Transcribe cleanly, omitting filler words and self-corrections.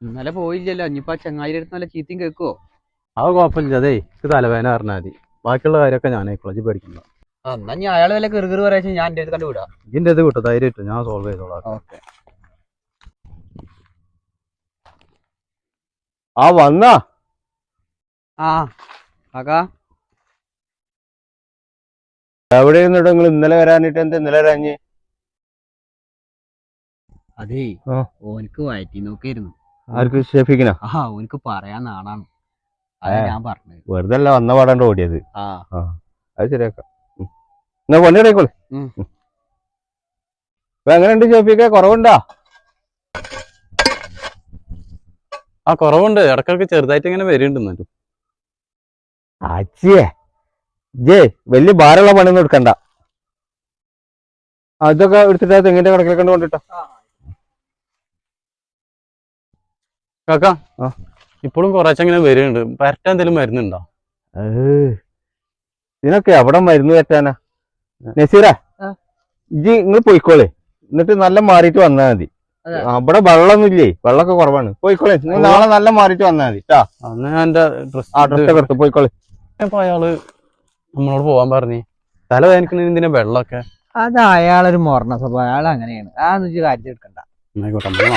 ഇന്നലെ പോയില്ലല്ലോ. ഇനിയിപ്പോ ചങ്ങായി അടുത്ത് നല്ല ചീത്തയും കേൾക്കുവോ? അത് കുഴപ്പമില്ല. അതേ ഇത് തലവേദന പറഞ്ഞാൽ മതി. ബാക്കിയുള്ള കാര്യമൊക്കെ ഞാനായിക്കോളാം, പേടിക്കണ്ട. എന്നാ ഞാൻ അയാൾ വല്ല കെറുകെറു പറയാ ഞാൻ എന്റെ അടുത്ത് കണ്ടുവിടാം. ഇതിന്റെ ഇത് കിട്ടും, ധൈര്യം കിട്ടും, ഞാൻ സോൾവ് ചെയ്തോളാം. ഓക്കെ. ആ വന്നാ കാക്കാ എവിടെ ഇരുന്നിട്ട് നിങ്ങൾ ഇന്നലെ വരാനിട്ട് എന്താ ഇന്നലെ വരാഞ്ഞ്? അതേ ഓനിക്ക് വയറ്റി നോക്കായിരുന്നു. ആർക്ക്? ഷെഫീഖിനാ? ഓനിക്ക് പറയാൻ നാണാണ്. അതാ ഞാൻ പറഞ്ഞത്. വെറുതെ അല്ല വന്ന പാടാണ്ട് ഓടിയത്. അത് ശരിയാക്കാം. എന്നാ കൊണ്ടിടക്കോളൂ. ഇപ്പൊ എങ്ങനെയുണ്ട് ഷെഫീഖെ? കുറവുണ്ടോ? കുറവുണ്ട്. ഇടക്കിടക്ക് ചെറുതായിട്ട് ഇങ്ങനെ വരുന്നുണ്ട്. അച്ഛേ ജേ വലിയ ഭാരമുള്ള പണിയൊന്നും എടുക്കണ്ട. അതൊക്കെ എടുത്തിട്ട് തെങ്ങിന്റെ കടക്കിലൊക്കെ കൊണ്ടിട്ടോ. കാക്കാ ഇപ്പോഴും കുറച്ചങ്ങനെ വരുന്നുണ്ട്. പരട്ടാൻ എന്തെങ്കിലും മരുന്നുണ്ടോ? ഇതിനൊക്കെ എവിടെ മരുന്ന് പറ്റാനാ? നസീറ ഇജ്ജ് നിങ്ങൾ പോയിക്കോളെ, എന്നിട്ട് നല്ല മാറിയിട്ട് വന്നാൽ മതി. അവിടെ വെള്ളമൊന്നും ഇല്ലേ, വെള്ളമൊക്കെ കുറവാണ്. പോയിക്കോളെ, നിങ്ങൾ നാളെ നല്ല മാറിയിട്ട് വന്നാൽ മതി കേട്ടാ. അന്ന് ഞാൻ എന്റെ ഡ്രസ്സൊക്കെ എടുത്ത് പോയിക്കോളെ. അപ്പൊ അയാള് നമ്മളോട് പോവാൻ പറഞ്ഞേ. തല വേദനിക്കുന്ന എന്തിനാ വെള്ളമൊക്കെ? അത് അയാളൊരു മൊറണ സ്വഭാവം. അയാൾ അങ്ങനെയാണ്. ആ കാര്യത്തിൽ എടുക്കണ്ട. ആയിക്കോട്ടെ.